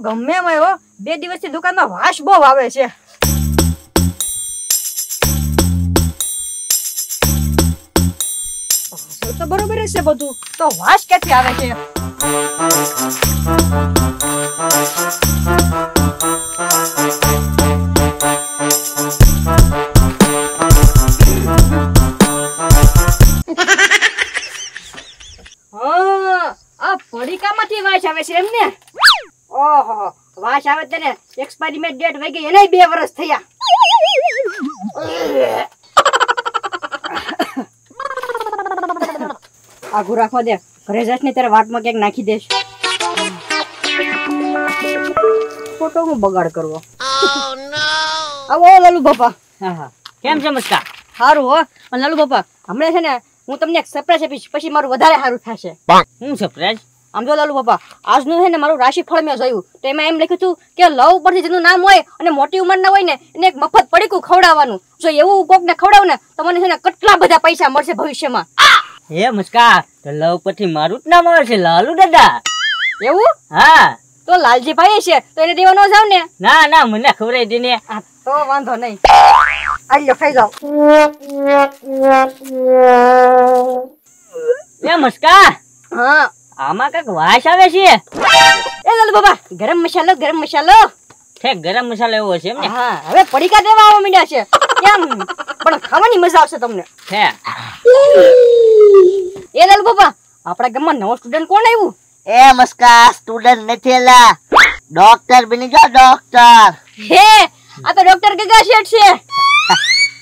ગમે એમ હોય 2 દિવસથી દુકાનમાં વાસ બહુ આવે છે. તો બરોબર છે બધું, તો વાસ ક્યાંથી આવે છે? આ પડીકામાંથી વાસ આવે છે એમને? ઓહો, વાસ આવે તેને એક્સપાયરી ડેટ વહી ગઈ, એને 2 વર્ષ થયા. આગુ રાખવા દે, ઘરે જશ ને ત્યારે વાટમાં ક્યાંક નાખી દેશ. ફોટો હું બગાડ કરવો. આવો લાલુ બાપા. હા કેમ છે મસ્કા? સારું હો. પણ લાલુ બાપા હમણાં છે ને હું તમને એક સરપ્રાઈઝ આપીશ, પછી મારું વધારે સારું થશે. હું સરપ્રાઈઝ? આમ જો લાલુ બાપા, આજનું છે ને મારું રાશિફળ મેં જોયું તો એમાં એમ લખ્યું હતું કે લવ પરથી જેનું નામ હોય અને મોટી ઉંમરના હોય ને એને એક મફત પડીકું ખવડાવવાનું. જો એવું કોકને ખવડાવ ને તો મને છે ને કેટલા બધા પૈસા મળશે ભવિષ્યમાં. હે મસ્કા, તો લવ પછી મારું જ નામ આવે છે લાલુ દાદા. એવું? હા. તો લાલજી ભાઈ છે તો એને દેવા ન જાવ ને? ના ના, મને ખવડાવી દે ને. તો વાંધો નહીં, આલ્યો ખાઈ જાવ. એ મસ્કા, હા આમાં કઈક વાસ આવે છે. એ લાલુ બાબા, ગરમ મસાલો ગરમ મસાલો. ઠેક ગરમ મસાલો એવો છે એમ ને? હા, હવે પડીકા દેવા આવવા માંડ્યા છે. કેમ? પણ ખાવાની મજા આવશે તમને. હે એ લાલુ બાબા, આપણા ગામમાં નવો સ્ટુડન્ટ કોણ આવ્યું? એ મસ્કા, સ્ટુડન્ટ નથી એલા, ડોક્ટર બની જાઓ ડોક્ટર. હે, આ તો ડોક્ટર ગગા શેઠ છે.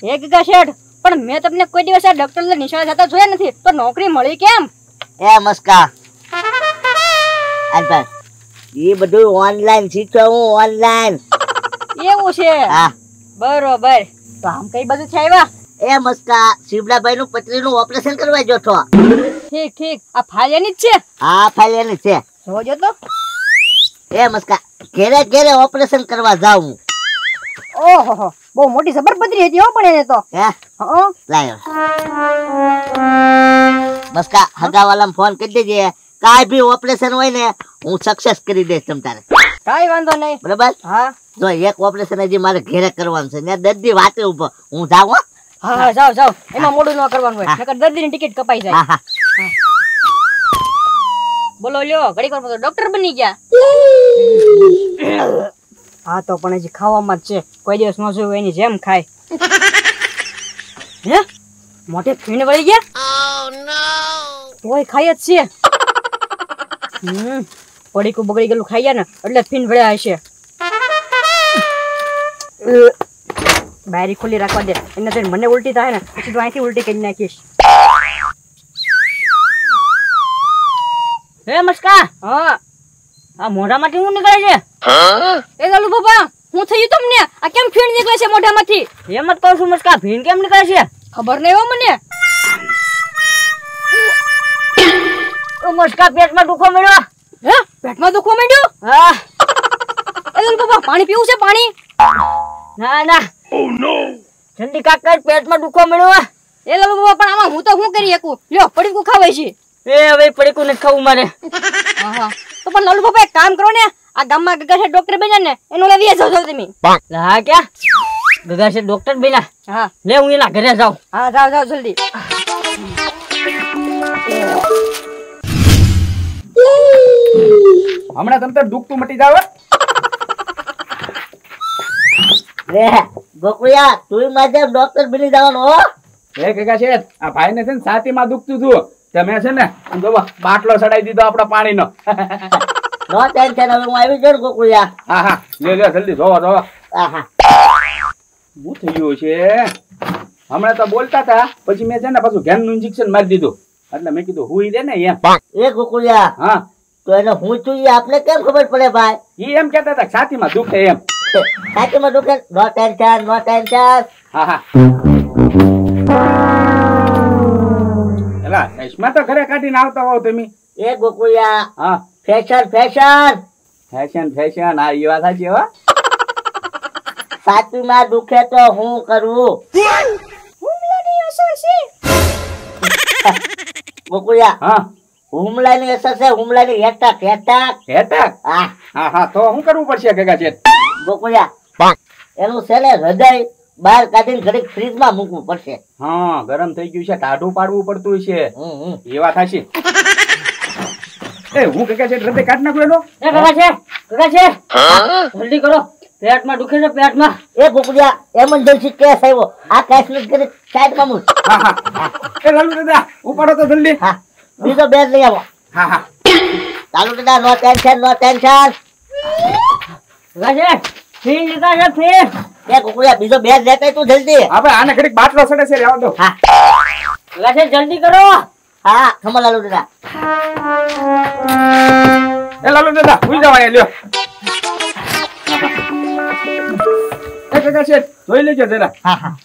હે ગગા શેઠ, પણ મેં તમને કોઈ દિવસ આ ડોક્ટર નિશાળે જતા જોયા નથી, તો નોકરી મળી કેમ? એ મસ્કા, અલ્પા એ બધું ઓનલાઈન શીખ્યો હું, ઓનલાઈન. એવું છે? હા બરોબર. તો આમ કઈ બાજુ થી આવ્યા? એ મસ્કા, શિવલાભાઈ નું પથરીનું ઓપરેશન કરવા ગયો છો. ઠીક ઠીક. આ ફાયરની જ છે? હા ફાઇલેની છે. જોજો તો. એ મસ્કા, ઘેરે ઘેરે ઓપરેશન કરવા જાઉં હું. ઓહો, બહુ મોટી જબર પથરી હતી હો પણ એને તો. હે હા લાયો મસ્કા, હગાવાલામાં ફોન કરી દેજે, કાઈ ભી ઓપરેશન હોય ને હું સક્સેસ કરી દઈશ તમ તારે. કાઈ વાંધો નહીં. બરાબર? હા જો એક ઓપરેશન હજી મારે ઘેરે કરવાનું છે ને, દર્દી વાતે ઉભો, હું જાઉં. હા હા જાઓ જાઓ, એમાં મોડું ન કરવાનું હોય, નકર દર્દીની ટિકિટ કપાઈ જાય. હા હા. બોલો લ્યો, ઘડીક વાર તો ડોક્ટર બની ગયા. હા તો પણ હજી ખાવામાં જ છે, કોઈ દિવસ ન જોયું એની જેમ ખાય. હે મોઢે ફીણ વળી ગયા? તોય ખાય જ છે. પડીકું બગડી ગયેલું ખાઈ ગયા ને એટલે ફીણ વળ્યા હશે. બારી ખુલ્લી રાખવા દે, એને તો મને ઉલટી થાય ને પછી તો અહીંથી ઉલટી કરી નાખીશ. હે મસ્કા, હા આ મોઢામાંથી શું નીકળે છે? એ લાલુ બાબા, હું થયું તમને? આ કેમ ફીણ નીકળે છે મોઢામાંથી? એમ જ કહું છું મસ્કા, ભીણ કેમ નીકળે છે? ખબર નહીં હો મને. મસ્કા, પેટમાં દુખો મળ્યો. હે, પેટમાં દુખવા માંડ્યું? હા. એ લાલુ બાબા, પાણી પીવું છે? પાણી? ના ના. ઓ નો. ઠંડી કાકર, પેટમાં દુખો મળ્યો. એ લાલુ બાબા, પણ આમાં હું તો શું કરી શકું? લ્યો પડીકું ખાવાય છે. એ હવે પડીકું નથી ખાવું મારે. હા હા, તો પણ લાલુ બાબા એક કામ કરો ને, આ ગામમાં ગગા છે ડોક્ટર બન્યા ને એનો લેવી જાવ તમે. હા ક્યાં ગગા છે ડોક્ટર બન્યા? હા લે હું એના ઘરે જાઉં. હા જાવ જાવ જલ્દી. હમણાં તમ દુખતું મટી જાવ. રે ગોકુયા, તું માજે ડોક્ટર બની જવાનો હો. એ કાકા છે, આ ભાઈ ને છે ને છાતીમાં દુખતું હતું, તમે છે ને જો બાટલો ચડાઈ દીધો આપડા પાણીનો. નો ટેન્શન, હવે હું આવી ગયો ગોકુયા. હા હા, લે લે જલ્દી જોવો જોવો. હા હા. શું થયું છે? હમણાં તો બોલતા હતા, પછી મેં છે ને પાછું ઘેનનું ઇન્જેક્શન મારી દીધું, એટલે મેં કીધું હુઈ દે ને એમ. એ ગોકુયા, હા તો એને હું છું એ આપને કેમ ખબર પડે ભાઈ? ઈ એમ કહેતા હતા છાતીમાં દુખે એમ. છાતીમાં દુખે? નો ટેન્શન, નો ટેન્શન. હા હા. એલા ચશ્મા તો ઘરે કાઢીને આવતા હોવ તમે. એ ગોકુયા, હા ફેશન ફેશન. ફેશન ફેશન, હા એ વાત સાચી હો. છાતીમાં દુખે તો હું કરું? ગોકુયા, હા હુમલાની અસર છે, હુમલાની એટક. એટક? હા હા હા, તો શું કરવું પડશે ગગા શેઠ? ગોકુળિયા, એનું છે ને હૃદય બહાર કાઢીને ઘડીક ફ્રીજમાં મૂકવું પડશે. હા, ગરમ થઈ ગયું છે, ટાઢું પાડવું પડતું છે. એ વાત હશે. એ હું ગગા શેઠ હૃદય કાઢી નાખું એનો. એ ગગા છે જલ્દી કરો, પેટમાં દુખે છે પેટમાં. એ ગોકુળિયા, એમરજન્સી કેસ આવ્યો. આ કેસ નથી કરી સાઈડમાં મૂક. હા હા. એ લાલુ દાદા ઉપાડો તો જલ્દી. હા, બીજો બેડ લઈ આવો. હા હા. લાલુ દાદા, નો ટેન્શન, નો ટેન્શન. ગગા છે ફી લીધા છે ફી. એ ગોકુળિયા, બીજો બેડ લેતા આય તું જલ્દી. આપણે આને ઘડીક બાટલો સડે છે, રહેવા દો. હા ગગા છે જલ્દી કરો. હા, ખમો લાલુ દાદા. એ લાલુ દાદા ઉઈ જાવ અહીંયા, લ્યો. એ ગગા શેઠ જોઈ લેજો જરા. હા હા.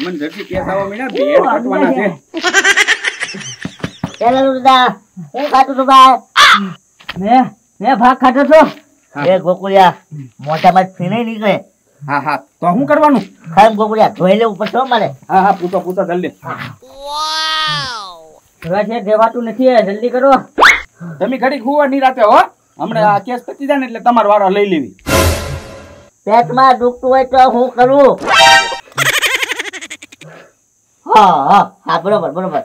મને જલ્દી કેસ આવવા મીના, બેડ કાઢવાના છે. એ લાલુ દાદા, હું ખાતું છું ભાઈ. મેં ભાગ ખાધો છો. એ ગોકુળિયા, મોઢામાં ફી નહીં નીકળે. હા હા, તો શું કરવાનું? ખામ ગોકુળિયા, ધોઈ લેવું પડશે હો મારે. હા હા, પૂછો પૂછો જલ્દી. ગગા છે દેવાતું નથી, જલ્દી કરો. તમે ઘડીક હુવા ની રાતે હો. હમણાં આ કેસ પતી જાય ને એટલે તમારો વારો લઈ લેવી. પેટમાં દુખતું હોય તો હું કરું? હા હા હા, બરોબર બરોબર.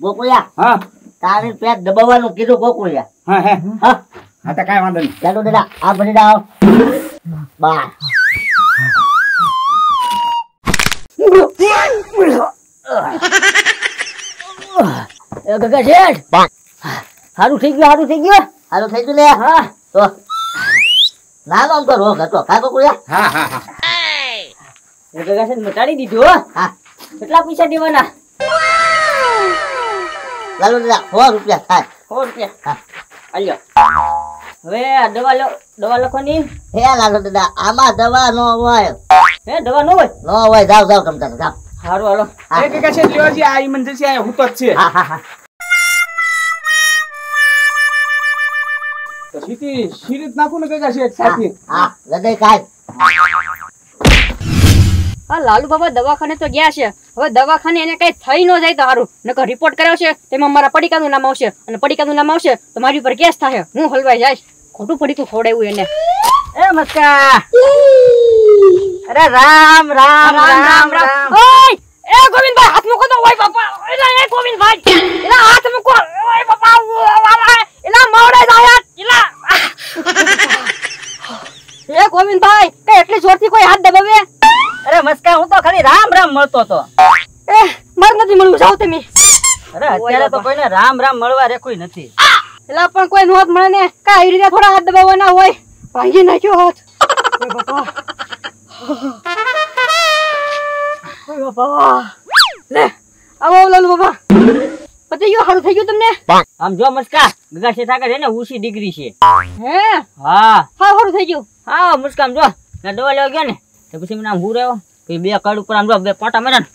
ગોકુળિયા, હા તારી પેટ દબાવવાનું કીધું ગોકુળિયા. હા હે હા, હા, તો કાંઈ વાંધો નહીં. ચાલો દાદા, આ ભરી દાવ. બા ગગા શેઠ સારું થઈ ગયું, સારું થઈ ગયું. હાલો થઈ ગયું લે. હા તો નાનો આમ તો રોગ હતો. ખા ગોકુળિયા. હા હા હા. ગગા શેઠ મટાડી દીધું હો. હા કેટલા પૈસા દેવાના? ચાલો દાદા, 100 રૂપિયા થાય. 100 રૂપિયા. હા. આલ્યો. હવે આ દવા લખવાની. હે લાલો દાદા, આમાં દવા નો હોય. હે દવા ન હોય? નો હોય. જાવ જાવ તમ તારે જાવ. સારું હાલો. હા. એ ગગા શેઠ લ્યો છે, આ ઇમરજન્સી આ હુતો જ છે. હા હા હા. તો સીરીત નાખું ને ગગા શેઠ સાથે. હા, હૃદય કાઢ. હા લાલુ બાબા દવાખાને તો ગયા છે. હવે દવાખાને એને કઈ થઈ ન જાય તો સારું, નકર રિપોર્ટ કરાવશે તેમાં મારા પડીકાનું નામ આવશે, અને પડીકાનું નામ આવશે તો મારી ઉપર કેસ થાય. હું હલવાઈ જાય. ખોટું પડીકું ખવડાવ્યું એને. એ મસ્કા. અરે રામ રામ રામ રામ. ઓય એ ગોવિંદભાઈ હાથ મૂકો તો. ઓય બાપા, એલા એ ગોવિંદભાઈ, એલા હાથ મૂકો. ઓય બાપા, એલા મોડે જાય. એલા એ ગોવિંદભાઈ, કે એટલી જોરથી કોઈ હાથ દબાવે? અરે મસ્કા, હું તો ખાલી રામ રામ મળતો હતો. એ માર નથી મળવું, જાવ તમે. અરે અત્યારે તો કોઈને રામ રામ મળવા રેખુય નથી. એલા પણ કોઈ નોત મળે ને, કા આવી રીતે થોડા હાથ દબાવવાના હોય. ભાંગી નાખ્યો હાથ. ઓય બાપા, ઓય બાપા. લે આવો લાલુ બાબા, પતી ગયો? સારું થઈ ગયું તમને? આમ જો મસ્કા, ગગા શેઠ આગળ છે ને ઊંચી ડિગ્રી છે. હે હા સારું થઈ ગયું. હા મસ્કા, આમ જો મેં દવા લેવા ગયો ને તો પછી મને આમ હું રહ્યો પછી બે કડ ઉપર આમ જો બે પાટા માર્યા ને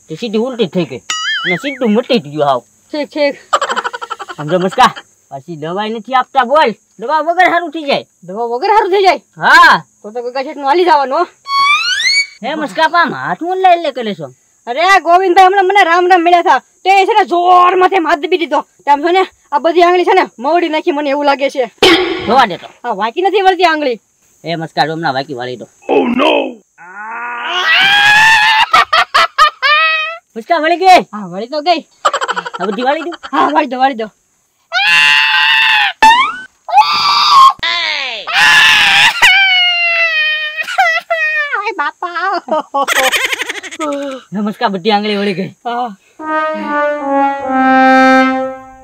તો સીધી ઉલટી થઈ ગઈ અને સીધું મટી જ ગયું. હાવ ઠીક ઠીક. આમ જો મસ્કા, પછી દવાઈ નથી આપતા. બોલ, દવા વગર સારું થઈ જાય. દવા વગર સારું થઈ જાય હા તો ગગા શેઠ નું હાલી જવાનું. હે મસ્કા, પામ હાથ હું લઈ કરે છો? અરે ગોવિંદભાઈ હમણાં મને રામ રામ મળ્યા હતા, તે છે ને જોર માંથી હાથ દબી દીધો. તેમ છો ને આ બધી આંગળી છે ને મવડી નાખી, મને એવું લાગે છે. જોવા દેતો. હા, વાંકી નથી વળતી આંગળી. એ મસ્કા, હમણાં વાકી વાળી દો. મસ્કા વળી ગઈ. હા વળી તો ગઈ. આ બધી વાળી દો. હા વાળી દો, વાળી દો. બાપા. મસ્કા, બધી આંગળી વળી ગઈ.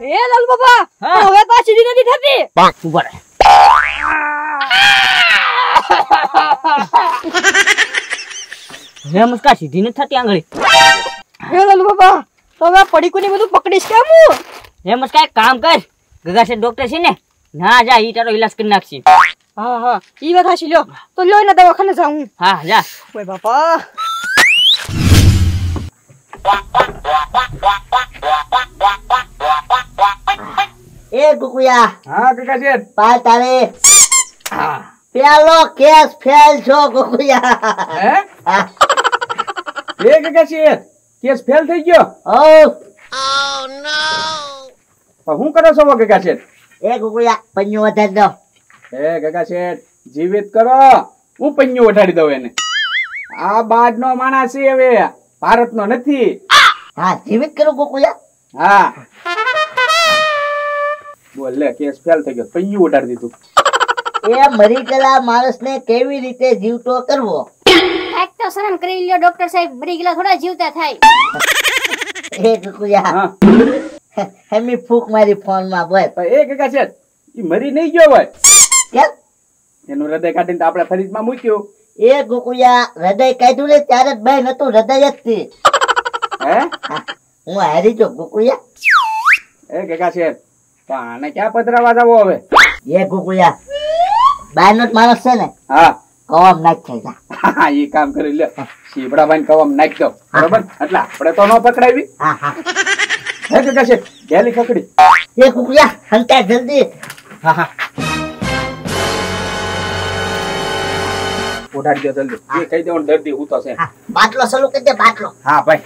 એ લાલુ બાબા, હા. હવે તો આ સીધી નથી થતી. ઉભા રહે. હે મસ્કા, સીધી નથી થતી આંગળી. એ લાલુ બાબા, તો હવે પડીકું ને બધું પકડીશ કેમ હું? હે મસ્કા, એક કામ કર, ગગા શેઠ ડોક્ટર છે ને, ના જા, ઈ તારો ઈલાજ કરી નાખશે. હા હા, ઈ વાત હાચી. લ્યો તો લ્યો ને દવાખાને જાઉં. હા જા. ઓય બાપા. એ ગુકુયા, હા ગગા શેઠ. પા તારે હા. પેલો કેસ ફેલ છો ગુકુયા. હે હા. એ ગગા શેઠ કેસ ફેલ થઈ ગયો. ઓ પણ હું કરો છો ગગા શેઠ? એ ગુગુયા પન્યું વધારી દો. એ ગગા શેઠ જીવિત કરો, હું પન્યું વટાડી દઉં એને. આ બાજનો માણસ છે હવે, ભારતનો નથી. હા જીવિત કરું ગુગુયા. હા બોલ લે, કેસ ફેલ થઈ ગયો, પન્યું વટાડી દીધું. એ મરી ગયેલા માણસને કેવી રીતે જીવતો કરવો? કાંઈક તો શરમ કરી લ્યો ડોક્ટર સાહેબ, મરી ગયેલા થોડા જીવતા થાય. એ ગુગુયા હા હેમી ફૂક મારી ફોન માં બોલ. પણ એ ગગા શેઠ ઈ મરી નહીં ગયો હોય, કેમ? એનું હૃદય કાઢીને તો આપણે ફરીજમાં મૂક્યું. એ ગુગુયા હૃદય કાઢ્યું ને ત્યારે જ બેન હતું, હૃદય જ થી. હે હું હારી જો ગુગુયા. એ ગગા શેઠ પણ આને ક્યાં પધરાવા જવો હવે? એ ગુગુયા બાયનો જ માણસ છે ને, હા કવામ નાખ થઈ જા. હા એ કામ કરી લે, શીપડા ભાઈ કવમ નાખ દો, બરોબર? એટલે આપણે તો ન પકડાવી. હા હા હે ગગા શેઠ ગેલી ખકડી. એ ગુગુયા હંતા જલ્દી. હા હા ઉઠાડી દો જલ્દી. એ કહી દેવાનું દર્દી હું તો છે. હા, બાટલો ચાલુ કરી દે, બાટલો. હા ભાઈ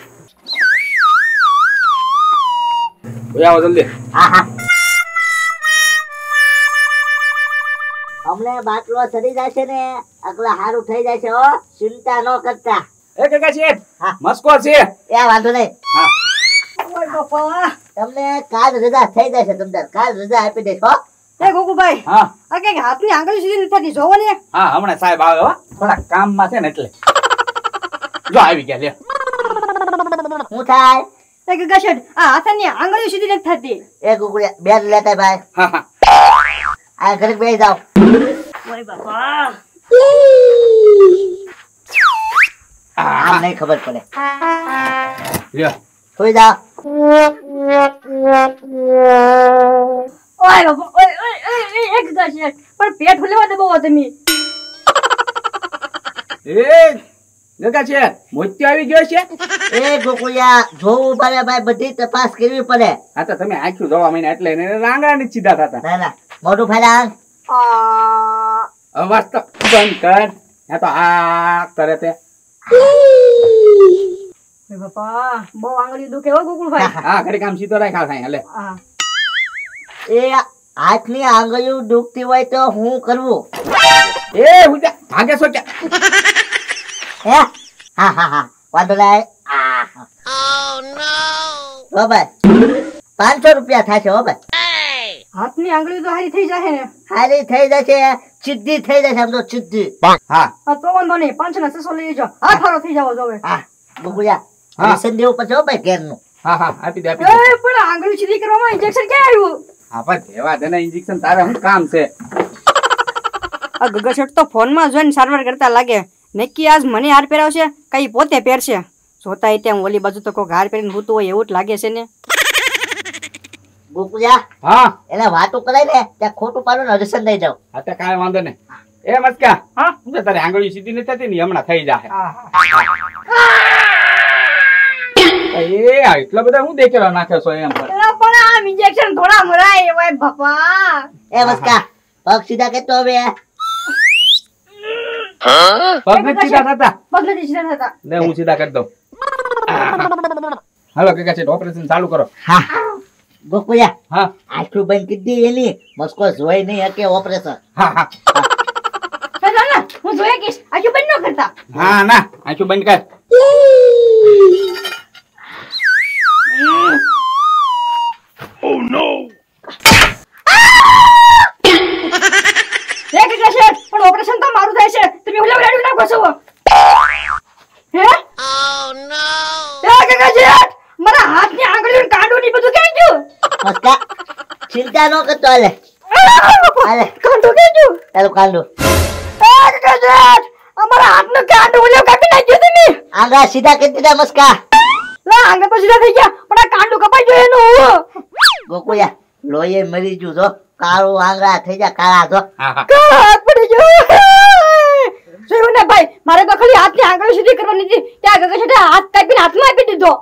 આવો જલ્દી. હા હા હમણે બાટલો ચડી જાય છે ને, આગલા હારું થઈ જાય છે હો, ચિંતા ન કરતા. એ ગગા શેઠ હા. મસ્કો છે. એ વાંધો નહીં. હા ઓય બાપા. તમને કાલ રજા થઈ જાય છે, તમને કાલ રજા આપી દઈશ હો. એ ગોગુભાઈ, હા આ કઈક હાથની આંગળી સુધી નથી થતી, જોવો ને. હા હમણાં સાહેબ આવે હો, થોડા કામમાં છે ને એટલે. જો આવી ગયા લે. હું થાય? એ ગગા શેઠ, આ હાથની આંગળી સુધી નથી થતી. એ ગુગુડિયા બેન લેતા ભાઈ. હા હા આ ઘરે બેસી જાઓ. ઓય બાપા. આમ નહીં ખબર પડે. લ્યો. સુઈ જાઓ. ઓય બાપા, ઓય ઓય ઓય એક ગગા શેઠ, પણ પેટ ફૂલેવા દે બહુ તમે. એ ગગા શેઠ મોતિયો આવી ગયો છે. એ ગુગુડિયા જોવું પડે ભાઈ, બધી તપાસ કરવી પડે. હા તો તમે આંખ્યું જોવા મહિના એટલે એને રાંગડા ની સીધા થતા. ના ના મોઢું ફેલાવ. અવાજ તો બંધ કર. આ તો આ કરે તે. ઓય બાપા, બહુ આંગળી દુખે હો ગોકુળભાઈ. હા ઘડી કામ સીધો રાખ થાય. હાલે હા. એ હાથની આંગળીઓ દુખતી હોય તો હું કરવું? એ ઉજા ભાગે છો ક્યાં? હે? હા હા હા વાંધો નહીં. હો ભાઈ 500 રૂપિયા થશે હો ભાઈ. હાથની આંગળી તો હારી થઈ જાય ને. હારી થઈ જશે, સીધી થઈ જશે, આમ તો સીધી. હા હા તો વાંધો નહીં, 500 ના 600 લઈ લેજો. હાથ હારો થઈ જાવ જોવે. હા ગુગુડિયા હા. લેસન દેવું પડશે હો ભાઈ ઘેરનું. હા હા આપી દે એ આપી દે. પણ આંગળી સીધી કરવામાં ઇન્જેક્શન ક્યાં આવ્યું? હા પણ દેવા દે ને ઇન્જેક્શન, તારે શું કામ છે? આ ગગા શેઠ તો ફોનમાં જોઈને સારવાર કરતા લાગે. નક્કી આજ મને હાર પહેરાવશે, કઈ પોતે પહેરશે. જોતા ત્યાં ઓલી બાજુ તો કોઈ હાર પહેરીને હોતું હોય એવું જ લાગે છે ને. ગુગુડિયા હા એને વાતો કરાય ને ત્યાં ખોટું પાડું ને લેસન દઈ જાવ. હા તો કાંઈ વાંધો નહીં. એ મસ્કા હા તારી આંગળી સીધી નથી થતી ને હમણાં થઈ જાહે. એ આ એટલા બધા હું દેખેલો નાખ્યો છો એમ પર. એલા પણ આ ઇન્જેક્શન થોડા મરાય ઓય બાપા. એ મસ્કા પગ સીધા કરતો હવે. પગ નથી સીધા થતા. પગ નથી સીધા થતા. લે હું સીધા કરી દઉં. હાલો કાકા છે ઓપરેશન ચાલુ કરો. હા ગુગુડિયા હા આખું બંધ કરી દે એની, મસ્કો જોઈ નહીં હકે ઓપરેશન. હા હા ના ના હું જોયા કીશ, આખી બંધ ન કરતા. હા ના આંખું બંધ કર. હે ગગા શેઠ, પણ ઓપરેશન તો મારું થાય છે, તમે ઓલા રેડી નાખો છો. હે એ ગગા શેઠ, મારા હાથની આંગળીઓ કાંડું ની બધું ક્યાં ગયું? મસ્કા ચિંતા ન કરતો. હાલે હાલે કાંડું ક્યાં ગયું? ચાલો કાંડો. એ ગગા શેઠ, અમારા હાથનું કાંડું ઓલો કાપી નાખ્યું તમે. આંગળા સીધા કરી દીધા મસ્કા. લા આંગળ તો સીધા થઈ ગયા, પણ આ કાંડું કપાઈ ગયું એનું. ગોકુળિયા લોહી મરી ગયું જો, કાળું આંગળા થઈ જા કાળા જો. હા હા કાળા હાથ પડી ગયો. જોયું ને ભાઈ, મારે તો ખાલી હાથની આંગળી સીધી કરવાની હતી, ત્યાં ગગા શેઠે હાથ કાપીને હાથમાં આપી દીધો.